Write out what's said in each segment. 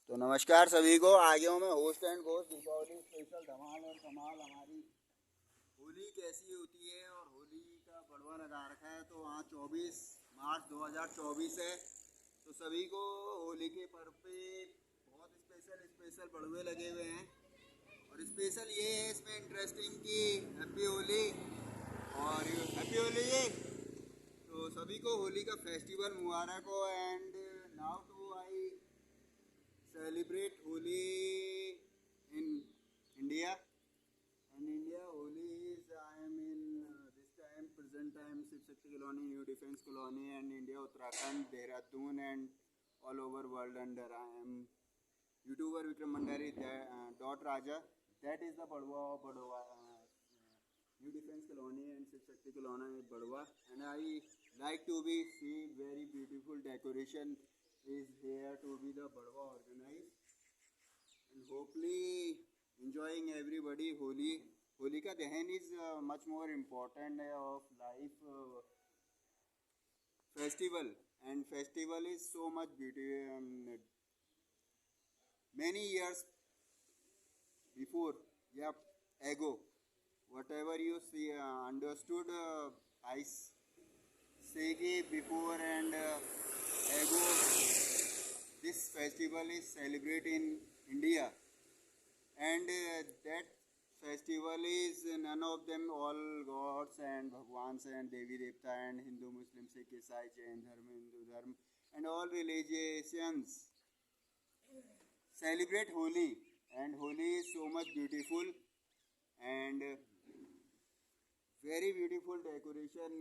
तो नमस्कार सभी को। आ गया हूँ मैं host and ghost Deepavali special धमाल और कमाल। हमारी होली कैसी होती है और होली का बड़वा लगा रखा है। तो आज 24 मार्च 2024 है। तो सभी को होली के पर्व पे बहुत स्पेशल स्पेशल बड़वे लगे हुए हैं। और स्पेशल ये है इसमें इंटरेस्टिंग कि हैप्पी होली और हैप्पी होली। तो सभी को होली का फेस्टिवल मुबारक हो। And now to I celebrate Holi in India. And India Holi is I am in this time present time Shiv Shakti Colony, New Defense Colony, and India, Uttarakhand, Dehradun, and all over world under I am YouTuber Vikram Mandari dot Raja. That is the Badwa New Defense Colony and Shiv Shakti Colony Badwa. And I like to be see very beautiful decoration is here to be the Badwa organized, and hopefully enjoying everybody Holi. Holika Dahan is much more important of life festival, and festival is so much beautiful. Many years before, yeah, ago, whatever you see understood, I say before and ago. This festival is celebrated in India, and that festival is none of them all gods and Bhagwans and Devi Devta and Hindu, Muslim, Sikh, Isai, Jain Dharma, Hindu Dharma, and all religions celebrate Holi, and Holi is so much beautiful and very beautiful decoration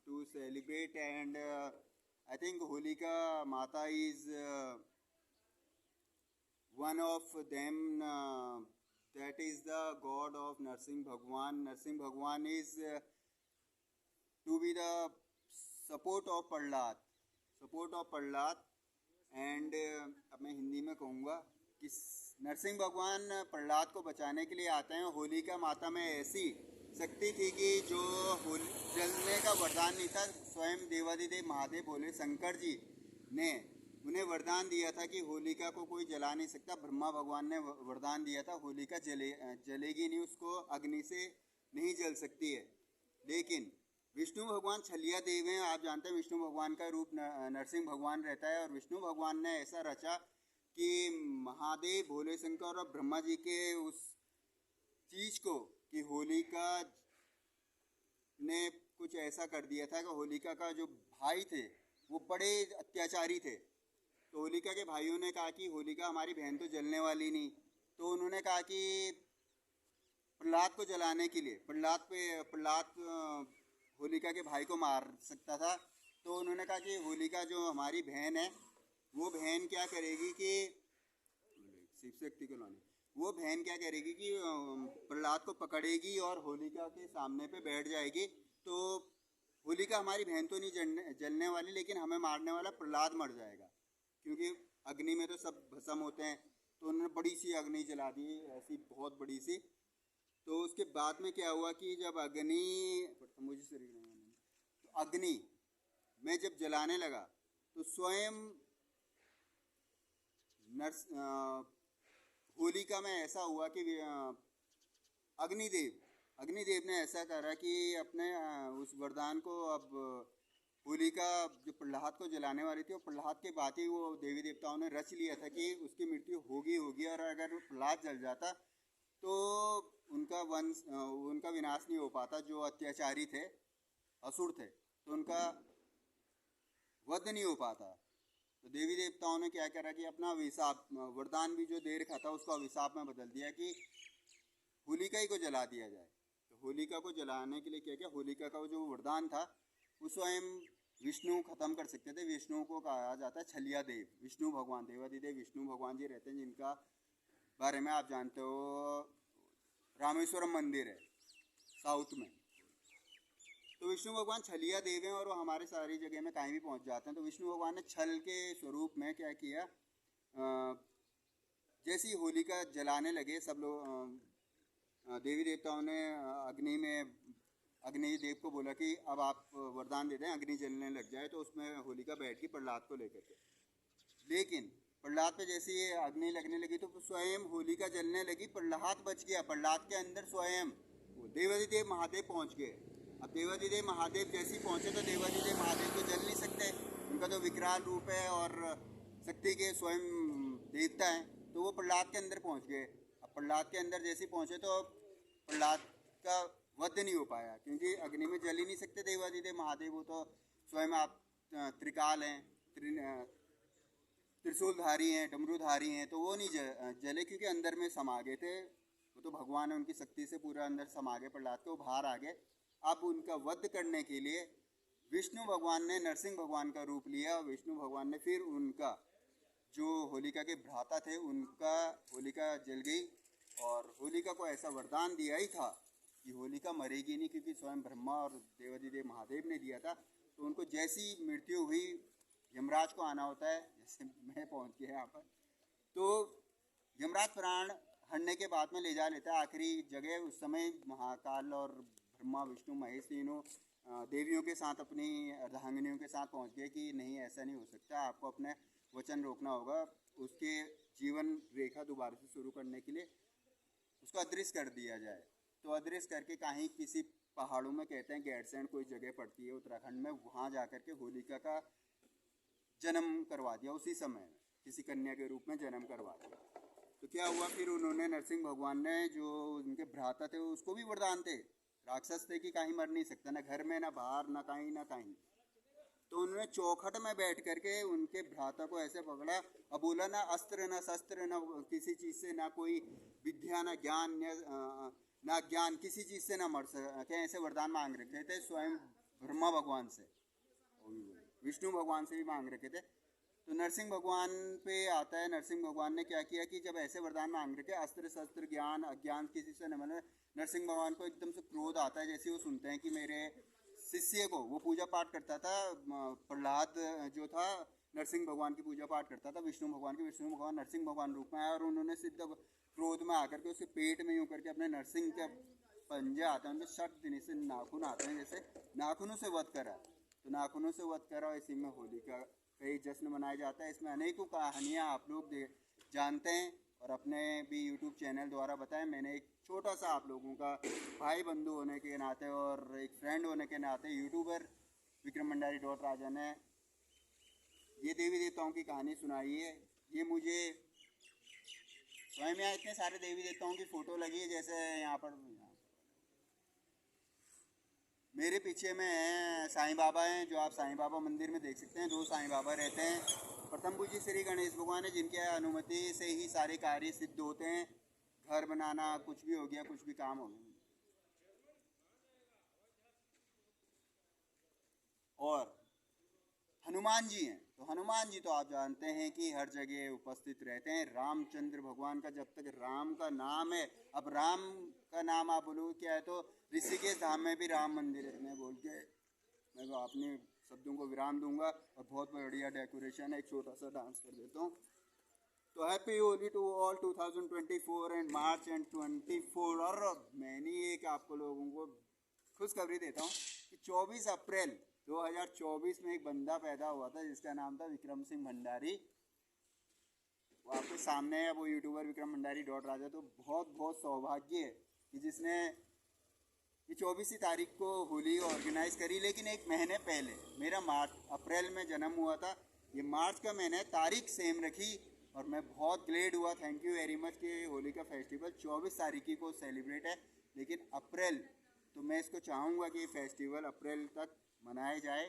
to celebrate. And I think Holika Mata is one of them. That is the god of Narsingh Bhagwan. Narsingh Bhagwan is to be the support of Prahlad. And अब मैं हिंदी में कहूँगा कि नरसिंह भगवान प्रहलाद को बचाने के लिए आते हैं। होलिका माता में ऐसी शक्ति थी कि जो जलने का वरदान नहीं था, स्वयं देवादिदेव महादेव बोले शंकर जी ने उन्हें वरदान दिया था कि होलिका को कोई जला नहीं सकता। ब्रह्मा भगवान ने वरदान दिया था होलिका जलेगी नहीं, उसको अग्नि से नहीं जल सकती है। लेकिन विष्णु भगवान छलिया देव हैं। आप जानते हैं विष्णु भगवान का रूप नरसिंह भगवान रहता है। और विष्णु भगवान ने ऐसा रचा कि महादेव भोले शंकर और ब्रह्मा जी के उस चीज को कि होलिका ने कुछ ऐसा कर दिया था कि होलिका का जो भाई थे वो बड़े अत्याचारी थे। तो होलिका के भाइयों ने कहा कि होलिका हमारी बहन तो जलने वाली नहीं। तो उन्होंने कहा कि प्रहलाद को जलाने के लिए प्रहलाद होलिका के भाई को मार सकता था। तो उन्होंने कहा कि होलिका जो हमारी बहन है वो बहन क्या करेगी कि शिव शक्ति कॉलोनी वो बहन क्या करेगी कि प्रहलाद को पकड़ेगी और होलिका के सामने पे बैठ जाएगी। तो होलिका हमारी बहन तो नहीं जलने वाली, लेकिन हमें मारने वाला प्रहलाद मर जाएगा, क्योंकि अग्नि में तो सब भस्म होते हैं। तो उन्होंने बड़ी सी अग्नि जला दी, ऐसी बहुत बड़ी सी। तो उसके बाद में क्या हुआ कि जब अग्नि में जब जलाने लगा तो स्वयं होलिका में ऐसा हुआ कि अग्निदेव ने ऐसा करा कि अपने उस वरदान को अब होलिका जो प्रहलाद को जलाने वाली थी, और प्रहलाद के बाद ही वो देवी देवताओं ने रच लिया था कि उसकी मृत्यु होगी। और अगर प्रहलाद जल जाता तो उनका विनाश नहीं हो पाता। जो अत्याचारी थे, असुर थे, तो उनका वध नहीं हो पाता। तो देवी देवताओं ने क्या करा कि अपना अभिशाप, वरदान भी जो दे रखा था उसको अभिशाप में बदल दिया कि होलिका ही को जला दिया जाए। तो होलिका को जलाने के लिए क्या किया, होलिका का जो वरदान था वो स्वयं विष्णु खत्म कर सकते थे। विष्णु को कहा जाता है छलिया देव। विष्णु भगवान, देवादिदेव विष्णु भगवान जी रहते हैं, जिनका बारे में आप जानते हो रामेश्वरम मंदिर है साउथ में। तो विष्णु भगवान छलिया देव हैं और वो हमारे सारी जगह में कहीं भी पहुंच जाते हैं। तो विष्णु भगवान ने छल के स्वरूप में क्या किया, जैसे ही होलिका जलाने लगे सब लोग, देवी देवताओं ने अग्निदेव को बोला कि अब आप वरदान दे दें, अग्नि जलने लग जाए। तो उसमें होलिका बैठ गई प्रहलाद को लेकर के। लेकिन प्रहलाद पे जैसे ये अग्नि लगने लगी तो स्वयं होलिका जलने लगी, प्रहलाद बच गया। प्रहलाद के अंदर स्वयं वो देवादिदेव महादेव पहुंच गए। अब देवादिदेव महादेव जैसे ही पहुंचे तो देवादिदेव महादेव तो जल नहीं सकते, उनका तो विकराल रूप है और शक्ति के स्वयं देवता हैं, तो वो प्रहलाद के अंदर पहुंच गए। अब प्रहलाद के अंदर जैसे ही पहुंचे तो प्रहलाद का वध नहीं हो पाया, क्योंकि अग्नि में जल ही नहीं सकते देवादिदेव महादेव, वो तो स्वयं आप त्रिकाल हैं, त्रिशूलधारी हैं, डमरूधारी हैं, तो वो नहीं जले क्योंकि अंदर में समा गए थे। वो तो भगवान है, उनकी शक्ति से पूरा अंदर समा गए प्रहलाद के, वो बाहर आ गए। अब उनका वध करने के लिए विष्णु भगवान ने नरसिंह भगवान का रूप लिया। विष्णु भगवान ने फिर उनका जो होलिका के भ्राता थे उनका होलिका जल गई, और होलिका को ऐसा वरदान दिया ही था कि होलिका मरेगी नहीं, क्योंकि स्वयं ब्रह्मा और देवादिदेव महादेव ने दिया था। तो उनको जैसी मृत्यु हुई, यमराज को आना होता है, जैसे मैं पहुंच गया यहाँ पर, तो यमराज प्राण हरने के बाद में ले जा लेता है आखिरी जगह। उस समय महाकाल और ब्रह्मा विष्णु महेश तीनों देवियों के साथ अपनी अर्धांगिनियों के साथ पहुंच गए कि नहीं, ऐसा नहीं हो सकता, आपको अपने वचन रोकना होगा। उसके जीवन रेखा दोबारा से शुरू करने के लिए उसको अदृश्य कर दिया जाए। तो अदृश्य करके कहीं किसी पहाड़ों में, कहते हैं गैरसैंण कोई जगह पड़ती है उत्तराखंड में, वहाँ जा कर के होलिका का जन्म करवा दिया। उसी समय किसी कन्या के रूप में जन्म करवा दिया। तो क्या हुआ फिर, उन्होंने नरसिंह भगवान ने जो उनके भ्राता थे उसको भी वरदान थे, राक्षस थे कि कहीं मर नहीं सकता, ना घर में ना बाहर ना कहीं ना कहीं। तो उन्होंने चौखट में बैठ करके उनके भ्राता को ऐसे पकड़ा और बोला, ना अस्त्र ना शस्त्र ना किसी चीज़ से, ना कोई विद्या ना ज्ञान ना ज्ञान, किसी चीज़ से ना मर सके, ऐसे वरदान मांग रखे थे स्वयं ब्रह्मा भगवान से, विष्णु भगवान से भी मांग रखे थे। तो नरसिंह भगवान पे आता है, नरसिंह भगवान ने क्या किया कि जब ऐसे वरदान मांग रखे, अस्त्र शस्त्र ज्ञान अज्ञान किसी से न मिले, नरसिंह भगवान को एकदम से क्रोध आता है। जैसे वो सुनते हैं कि मेरे शिष्य को, वो पूजा पाठ करता था, प्रहलाद जो था नरसिंह भगवान की पूजा पाठ करता था, विष्णु भगवान की, विष्णु भगवान नरसिंह भगवान रूप में आया और उन्होंने सिद्ध क्रोध में आकर के उसके पेट में यूँ करके अपने नरसिंह के पंजे आते हैं, उनके शट दिन से नाखून आते हैं, जैसे नाखूनों से वध करा। तो नाखूनों से वध करा, इसी में होलिका का ही जश्न मनाया जाता है। इसमें अनेकों कहानियाँ आप लोग जानते हैं और अपने भी यूट्यूब चैनल द्वारा बताएं। मैंने एक छोटा सा आप लोगों का भाई बंधु होने के नाते और एक फ्रेंड होने के नाते यूट्यूबर विक्रम भंडारी .राजा ने ये देवी देवताओं की कहानी सुनाई है। ये मुझे स्वयं यहाँ इतने सारे देवी देवताओं की फ़ोटो लगी है, जैसे यहाँ पर मेरे पीछे में है साईं बाबा हैं, जो आप साईं बाबा मंदिर में देख सकते हैं। 2 साईं बाबा रहते हैं। प्रथम पूज्य श्री गणेश भगवान है, जिनके अनुमति से ही सारे कार्य सिद्ध होते हैं। घर बनाना, कुछ भी हो गया, कुछ भी काम हो गया। और हनुमान जी हैं, तो हनुमान जी तो आप जानते हैं कि हर जगह उपस्थित रहते हैं। रामचंद्र भगवान का जब तक राम का नाम है, अब राम का नाम आप बोलो क्या है, तो ऋषिकेश धाम में भी राम मंदिर है। मैं बोल के मैं तो अपने शब्दों को विराम दूंगा और बहुत बढ़िया डेकोरेशन है। एक छोटा सा डांस कर देता हूँ। तो happy Holi to all 2024 and March and 24। और मैंने एक आपको लोगों को खुशखबरी देता हूँ कि 24 अप्रैल 2024 में एक बंदा पैदा हुआ था जिसका नाम था विक्रम सिंह भंडारी। वो आपके सामने है, वो यूट्यूबर विक्रम भंडारी .राजा। तो बहुत बहुत सौभाग्य है कि जिसने ये 24 तारीख को होली ऑर्गेनाइज करी। लेकिन एक महीने पहले मेरा अप्रैल में जन्म हुआ था, ये मार्च का महीने तारीख सेम रखी और मैं बहुत ग्लेड हुआ। थैंक यू वेरी मच कि होली का फेस्टिवल 24 तारीख को सेलिब्रेट है, लेकिन अप्रैल, तो मैं इसको चाहूँगा कि फेस्टिवल अप्रैल तक मनाया जाए।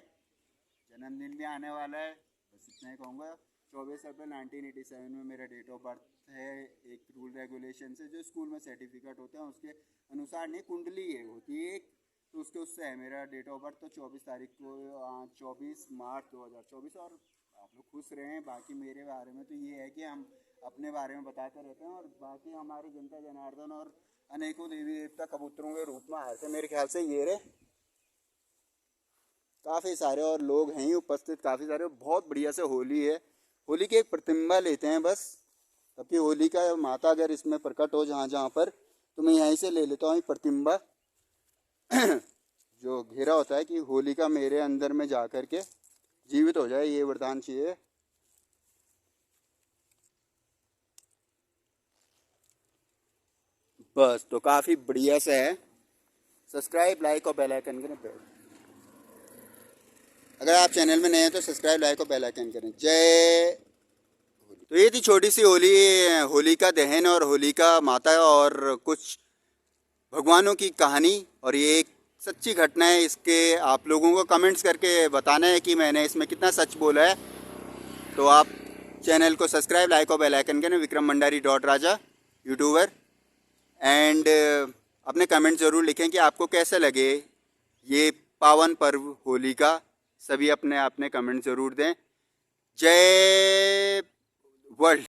जन्मदिन भी आने वाला है, बस इतना ही कहूँगा। 24 अप्रैल 1987 में मेरा डेट ऑफ बर्थ है। एक रूल रेगुलेशन से जो स्कूल में सर्टिफिकेट होते हैं उसके अनुसार नहीं, कुंडली है होती है, तो उससे है मेरा डेट ऑफ बर्थ। तो 24 तारीख को 24 मार्च 2024। और आप लोग खुश रहें। बाकी मेरे बारे में तो ये है कि हम अपने बारे में बताते रहते हैं और बाकी हमारी जनता जनार्दन और अनेकों देवी देवता कबूतरों के रूप में आए थे। मेरे ख्याल से ये रहे काफ़ी सारे और लोग हैं ही उपस्थित, काफ़ी सारे। बहुत बढ़िया से होली है। होली की एक प्रतिम्बा लेते हैं बस, ताकि होली का माता अगर इसमें प्रकट हो जहाँ जहाँ पर, तो मैं यहीं से ले लेता हूँ प्रतिम्बा जो घेरा होता है कि होली का मेरे अंदर में जा कर के जीवित हो जाए, ये वरदान चाहिए। बस तो काफ़ी बढ़िया से है। सब्सक्राइब, लाइक और बेल आइकन करें। अगर आप चैनल में नए हैं तो सब्सक्राइब, लाइक और बेल आइकन करें। जय होली। तो ये थी छोटी सी होली, होलिका दहन और होलिका माता और कुछ भगवानों की कहानी। और ये एक सच्ची घटना है। इसके आप लोगों को कमेंट्स करके बताना है कि मैंने इसमें कितना सच बोला है। तो आप चैनल को सब्सक्राइब, लाइक और बेल आइकन करें। Vikram Bhandari dot Raja YouTuber. And अपने कमेंट ज़रूर लिखें कि आपको कैसे लगे ये पावन पर्व होली का। सभी अपने अपने कमेंट ज़रूर दें। जय वर्ल्ड।